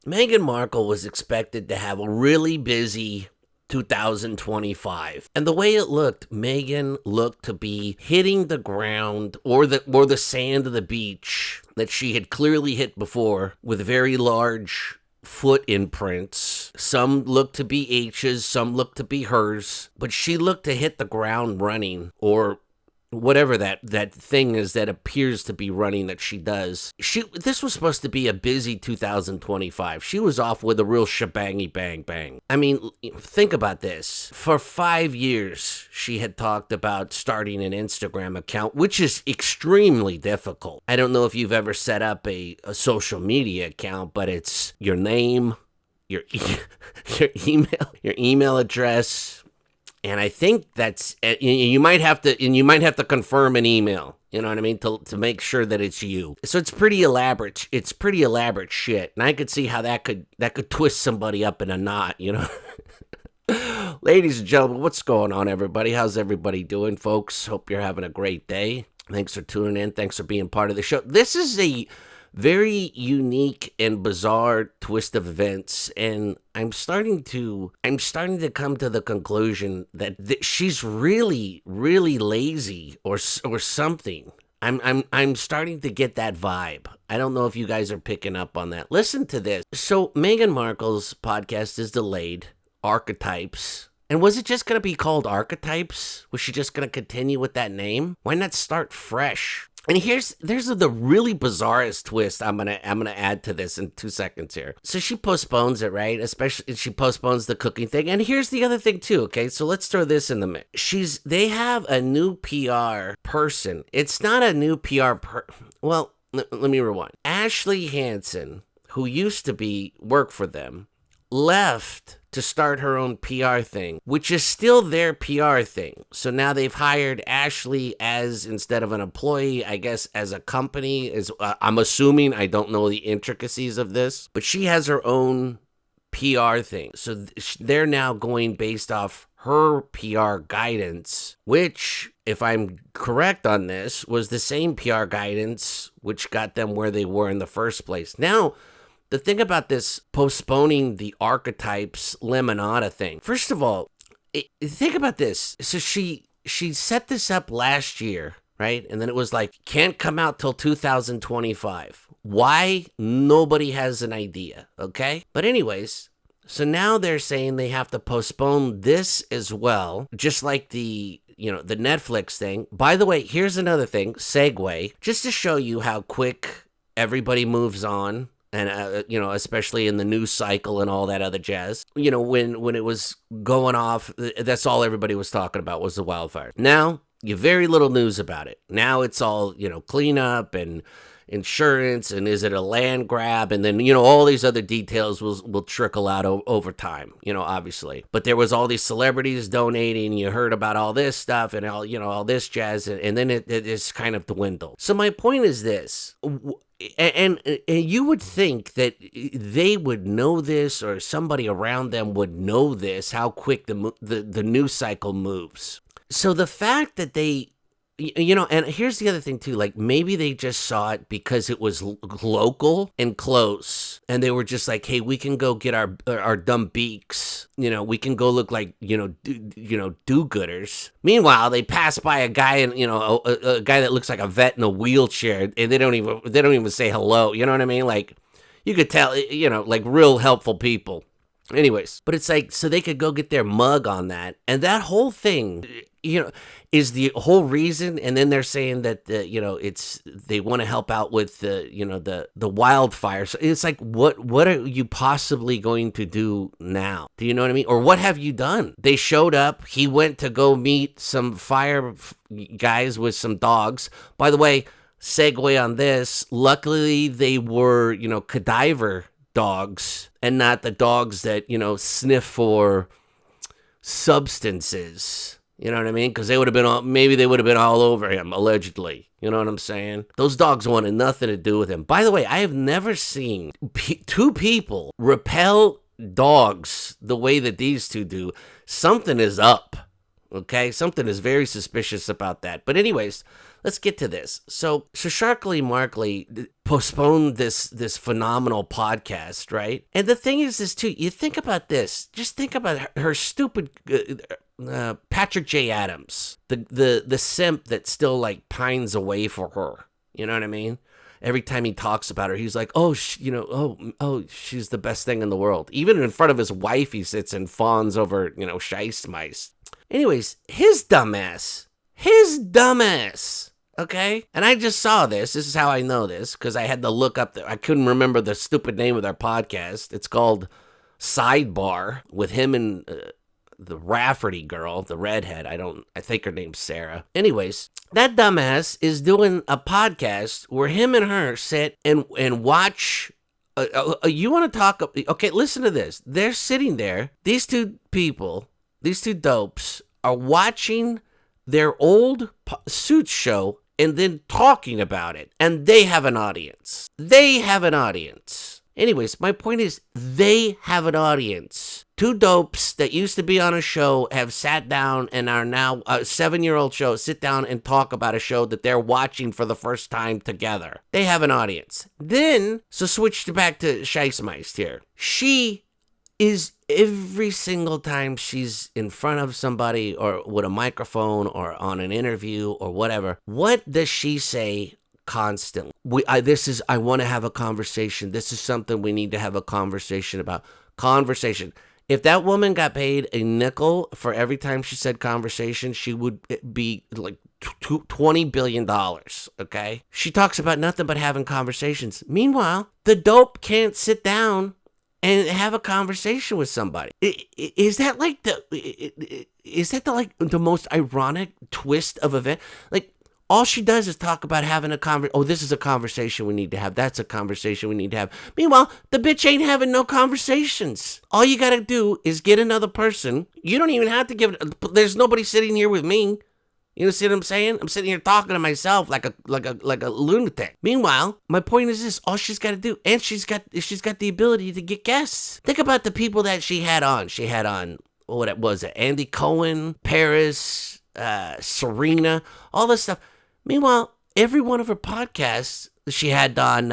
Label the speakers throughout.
Speaker 1: Meghan Markle was expected to have a really busy 2025. And the way it looked, Meghan looked to be hitting the ground or the sand of the beach that she had clearly hit before with very large foot imprints. Some looked to be H's, some looked to be hers, but she looked to hit the ground running, or whatever that thing is that appears to be running that she does. This was supposed to be a busy 2025. She was off with a real shebangy bang bang. I mean, think about this. For 5 years, she had talked about starting an Instagram account, which is extremely difficult. I don't know if you've ever set up a social media account, but it's your name, your your email address, and I think that's, you might have to confirm an email, you know what I mean, to make sure that it's you. So it's pretty elaborate. It's pretty elaborate shit, and I could see how that could twist somebody up in a knot, you know. Ladies and gentlemen, what's going on, everybody? How's everybody doing, folks? Hope you're having a great day. Thanks for tuning in. Thanks for being part of the show. This is a very unique and bizarre twist of events, and I'm starting to come to the conclusion that she's really lazy or something. I'm starting to get that vibe. I don't know if you guys are picking up on that. Listen to this. So Meghan Markle's podcast is delayed. Archetypes. And was it just going to be called Archetypes? Was she just going to continue with that name? Why not start fresh? And there's the really bizarrest twist I'm gonna add to this in 2 seconds here. So she postpones it, right? Especially she postpones the cooking thing. And here's the other thing too, okay? So let's throw this in the mix. They have a new PR person. It's not a new well, let me rewind. Ashley Hansen, who used to work for them, left to start her own PR thing, which is still their PR thing. So now they've hired Ashley as, instead of an employee, I guess as a company. I'm assuming, I don't know the intricacies of this, but she has her own PR thing. So they're now going based off her PR guidance, which, if I'm correct on this, was the same PR guidance which got them where they were in the first place. Now, the thing about this postponing the Archetypes Lemonada thing. First of all, think about this. So she set this up last year, right? And then it was like, can't come out till 2025. Why? Nobody has an idea, okay? But anyways, so now they're saying they have to postpone this as well, just like the Netflix thing. By the way, here's another thing, segue, just to show you how quick everybody moves on. And, especially in the news cycle and all that other jazz. You know, when it was going off, that's all everybody was talking about was the wildfire. Now, you have very little news about it. Now it's all, cleanup and insurance, and is it a land grab? And then, all these other details will trickle out over time, obviously. But there was all these celebrities donating. You heard about all this stuff and all this jazz. And then it's kind of dwindled. So my point is this. And you would think that they would know this, or somebody around them would know this, how quick the news cycle moves. So the fact that they, and here's the other thing too, like maybe they just saw it because it was local and close, and they were just like, hey, we can go get our dumb beaks, we can go look like, do-gooders. Meanwhile, they pass by a guy and, a guy that looks like a vet in a wheelchair, and they don't even say hello. You know what I mean? Like, you could tell, like real helpful people. Anyways, but it's like, so they could go get their mug on that, and that whole thing, is the whole reason. And then they're saying that they want to help out with the wildfire. So it's like, what are you possibly going to do now? Do you know what I mean? Or what have you done? They showed up. He went to go meet some fire guys with some dogs. By the way, segue on this. Luckily, they were cadaver dogs and not the dogs that sniff for substances. You know what I mean? Because they would have been all over him, allegedly. You know what I'm saying? Those dogs wanted nothing to do with him. By the way, I have never seen two people repel dogs the way that these two do. Something is up. Okay, something is very suspicious about that. But anyways, let's get to this. So Shirley Markley postponed this phenomenal podcast, right? And the thing is this too. You think about this. Just think about her stupid Patrick J. Adams, the simp that still like pines away for her. You know what I mean? Every time he talks about her, he's like, oh, she's the best thing in the world. Even in front of his wife, he sits and fawns over, scheist mice. Anyways, his dumbass, okay? And I just saw this. This is how I know this, because I had to look up, I couldn't remember the stupid name of their podcast. It's called Sidebar, with him and the Rafferty girl, the redhead. I think her name's Sarah. Anyways, that dumbass is doing a podcast where him and her sit and watch. You want to talk? Okay, listen to this. They're sitting there. These two people, these two dopes, are watching their old Suits show and then talking about it. And they have an audience. Anyways, my point is, they have an audience. Two dopes that used to be on a show have sat down and are now a 7-year-old show, sit down and talk about a show that they're watching for the first time together. They have an audience. Then, so switch back to Scheissmeist here. She is, every single time she's in front of somebody or with a microphone or on an interview or whatever, what does she say constantly? I want to have a conversation. This is something we need to have a conversation about. Conversation. If that woman got paid a nickel for every time she said conversation, she would be like $20 billion, okay? She talks about nothing but having conversations. Meanwhile, the dope can't sit down and have a conversation with somebody. Is that the most ironic twist of event? Like, all she does is talk about having a conversation. Oh, this is a conversation we need to have. That's a conversation we need to have. Meanwhile, the bitch ain't having no conversations. All you got to do is get another person. You don't even have to give it. There's nobody sitting here with me. You see what I'm saying? I'm sitting here talking to myself like a lunatic. Meanwhile, my point is this: all she's got to do, and she's got the ability to get guests. Think about the people that she had on. She had on, what was it? Andy Cohen, Paris, Serena, all this stuff. Meanwhile, every one of her podcasts, she had on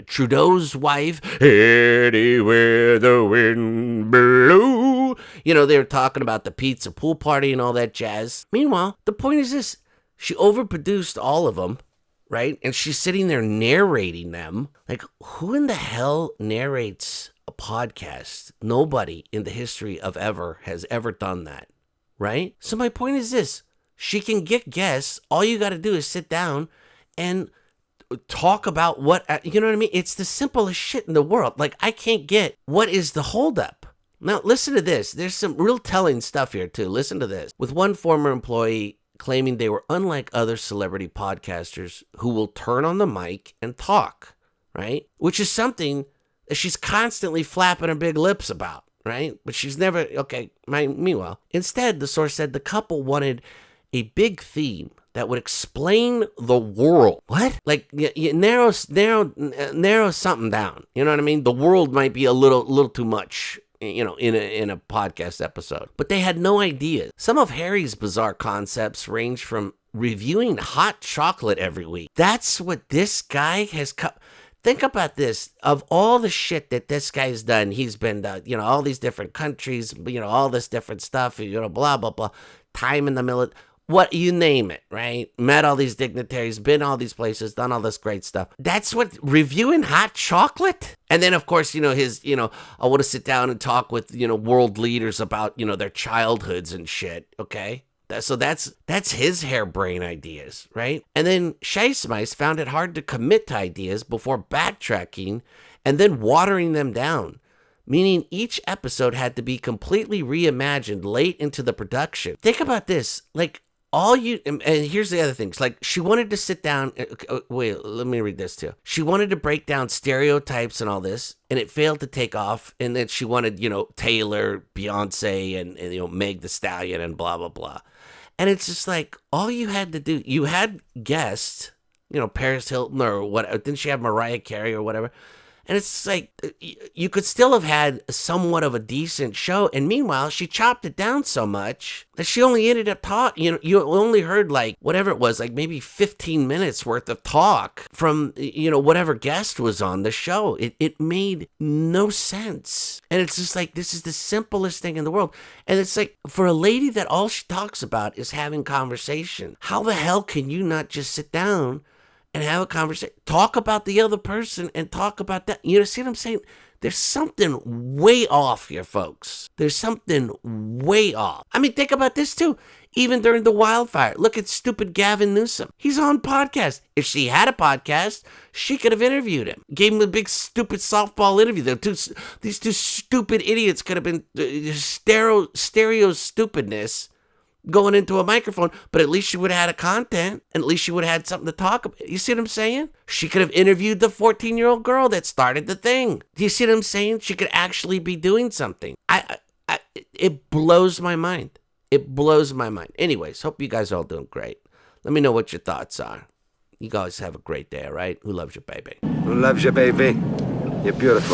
Speaker 1: Trudeau's wife, anywhere the wind blew. They were talking about the pizza pool party and all that jazz. Meanwhile, the point is this. She overproduced all of them, right? And she's sitting there narrating them. Like, who in the hell narrates a podcast? Nobody in the history of ever has ever done that, right? So my point is this. She can get guests. All you got to do is sit down and talk about what, you know what I mean? It's the simplest shit in the world. Like, I can't get what is the holdup. Now, listen to this. There's some real telling stuff here, too. Listen to this. With one former employee claiming they were unlike other celebrity podcasters who will turn on the mic and talk, right? Which is something that she's constantly flapping her big lips about, right? But she's never, okay, meanwhile. Instead, the source said the couple wanted a big theme that would explain the world. What? Like, you narrow something down. You know what I mean? The world might be a little too much, in a podcast episode. But they had no idea. Some of Harry's bizarre concepts range from reviewing hot chocolate every week. That's what this guy has come. Think about this. Of all the shit that this guy's done, he's been to, all these different countries, all this different stuff, blah, blah, blah. Time in the military. What, you name it, right? Met all these dignitaries, been all these places, done all this great stuff. That's what, reviewing hot chocolate? And then, of course, his, I want to sit down and talk with, world leaders about, their childhoods and shit, okay? So that's his harebrained ideas, right? And then Scheissmeist found it hard to commit to ideas before backtracking and then watering them down, meaning each episode had to be completely reimagined late into the production. Think about this, like, and here's the other things, like, she wanted to sit down, wait, let me read this too. She wanted to break down stereotypes and all this, and it failed to take off, and then she wanted, Taylor, Beyonce, and Meg the Stallion, and blah, blah, blah. And it's just like, all you had to do, you had guests, Paris Hilton, or what, didn't she have Mariah Carey or whatever? And it's like, you could still have had somewhat of a decent show. And meanwhile, she chopped it down so much that she only ended up talking. You know, you only heard like, whatever it was, like maybe 15 minutes worth of talk from, you know, whatever guest was on the show. It made no sense. And it's just like, this is the simplest thing in the world. And it's like, for a lady that all she talks about is having conversation, how the hell can you not just sit down and have a conversation, talk about the other person and talk about that? You know, see what I'm saying? There's something way off here, folks. There's something way off. I mean, think about this too. Even during the wildfire, look at stupid Gavin Newsom. He's on podcast. If she had a podcast, she could have interviewed him. Gave him a big stupid softball interview. These two stupid idiots could have been stereo stupidness going into a microphone, but at least she would have had a content, and at least she would have had something to talk about. You see what I'm saying? She could have interviewed the 14-year-old girl that started the thing. Do you see what I'm saying? She could actually be doing something. It blows my mind. It blows my mind. Anyways, hope you guys are all doing great. Let me know what your thoughts are. You guys have a great day, all right? Who loves you, baby?
Speaker 2: Who loves you, baby? You're beautiful.